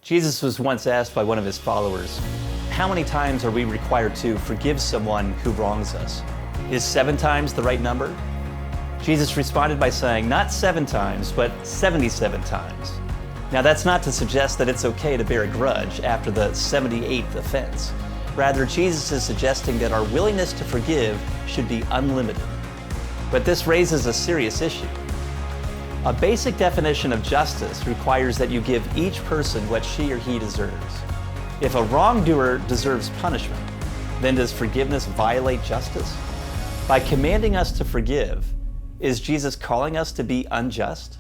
Jesus was once asked by one of his followers, how many times are we required to forgive someone who wrongs us? Is 7 times the right number? Jesus responded by saying, not 7 times, but 77 times. Now that's not to suggest that it's okay to bear a grudge after the 78th offense. Rather, Jesus is suggesting that our willingness to forgive should be unlimited. But this raises a serious issue. A basic definition of justice requires that you give each person what she or he deserves. If a wrongdoer deserves punishment, then does forgiveness violate justice? By commanding us to forgive, is Jesus calling us to be unjust?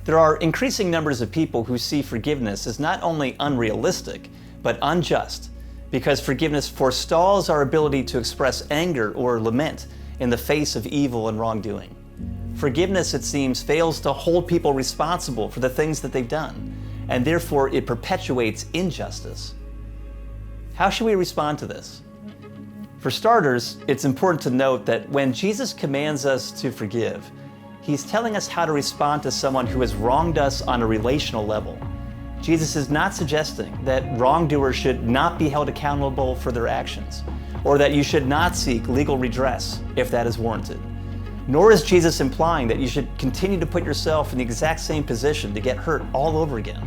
There are increasing numbers of people who see forgiveness as not only unrealistic, but unjust, because forgiveness forestalls our ability to express anger or lament in the face of evil and wrongdoing. Forgiveness, it seems, fails to hold people responsible for the things that they've done, and therefore it perpetuates injustice. How should we respond to this? For starters, it's important to note that when Jesus commands us to forgive, He's telling us how to respond to someone who has wronged us on a relational level. Jesus is not suggesting that wrongdoers should not be held accountable for their actions, or that you should not seek legal redress if that is warranted. Nor is Jesus implying that you should continue to put yourself in the exact same position to get hurt all over again.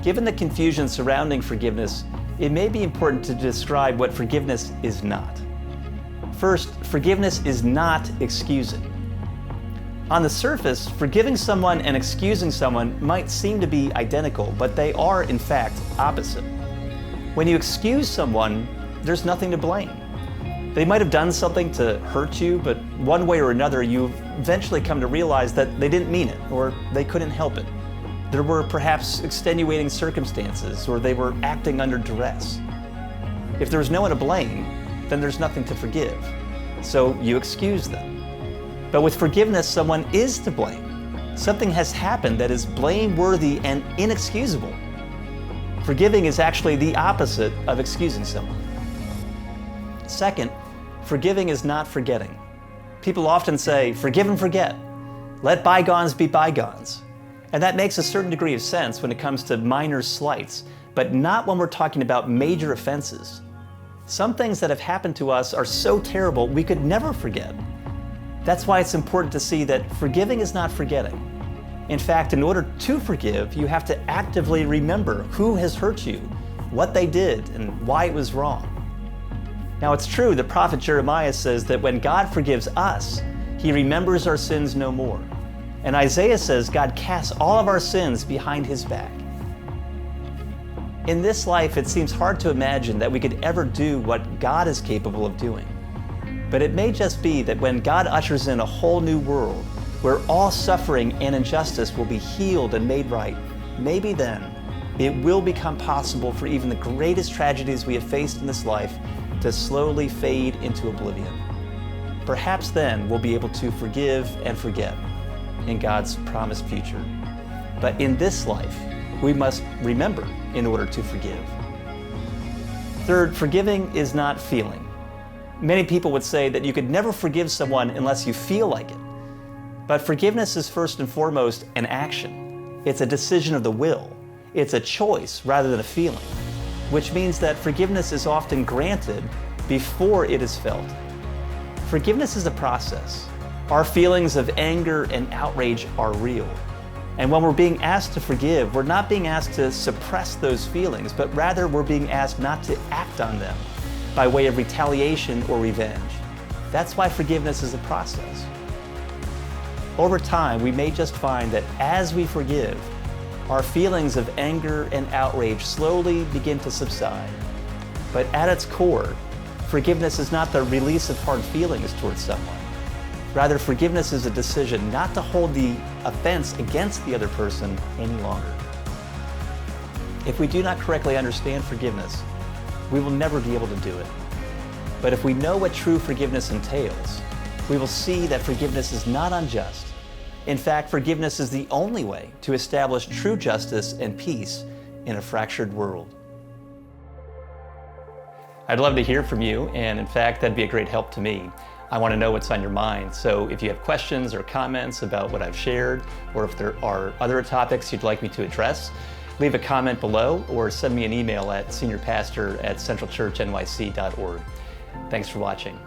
Given the confusion surrounding forgiveness, it may be important to describe what forgiveness is not. First, forgiveness is not excusing. On the surface, forgiving someone and excusing someone might seem to be identical, but they are, in fact, opposite. When you excuse someone, there's nothing to blame. They might have done something to hurt you, but one way or another, you've eventually come to realize that they didn't mean it, or they couldn't help it. There were perhaps extenuating circumstances, or they were acting under duress. If there's no one to blame, then there's nothing to forgive. So you excuse them. But with forgiveness, someone is to blame. Something has happened that is blameworthy and inexcusable. Forgiving is actually the opposite of excusing someone. Second, forgiving is not forgetting. People often say, forgive and forget. Let bygones be bygones. And that makes a certain degree of sense when it comes to minor slights, but not when we're talking about major offenses. Some things that have happened to us are so terrible we could never forget. That's why it's important to see that forgiving is not forgetting. In fact, in order to forgive, you have to actively remember who has hurt you, what they did, and why it was wrong. Now, it's true, the prophet Jeremiah says that when God forgives us, He remembers our sins no more. And Isaiah says God casts all of our sins behind His back. In this life, it seems hard to imagine that we could ever do what God is capable of doing. But it may just be that when God ushers in a whole new world, where all suffering and injustice will be healed and made right, maybe then it will become possible for even the greatest tragedies we have faced in this life to slowly fade into oblivion. Perhaps then we'll be able to forgive and forget in God's promised future. But in this life, we must remember in order to forgive. Third, forgiving is not feeling. Many people would say that you could never forgive someone unless you feel like it. But forgiveness is first and foremost an action. It's a decision of the will. It's a choice rather than a feeling, which means that forgiveness is often granted before it is felt. Forgiveness is a process. Our feelings of anger and outrage are real. And when we're being asked to forgive, we're not being asked to suppress those feelings, but rather we're being asked not to act on them by way of retaliation or revenge. That's why forgiveness is a process. Over time, we may just find that as we forgive, our feelings of anger and outrage slowly begin to subside. But at its core, forgiveness is not the release of hard feelings towards someone. Rather, forgiveness is a decision not to hold the offense against the other person any longer. If we do not correctly understand forgiveness, we will never be able to do it. But if we know what true forgiveness entails, we will see that forgiveness is not unjust. In fact, forgiveness is the only way to establish true justice and peace in a fractured world. I'd love to hear from you, and in fact, that'd be a great help to me. I want to know what's on your mind, so if you have questions or comments about what I've shared, or if there are other topics you'd like me to address, leave a comment below or send me an email at seniorpastor@centralchurchnyc.org. Thanks for watching.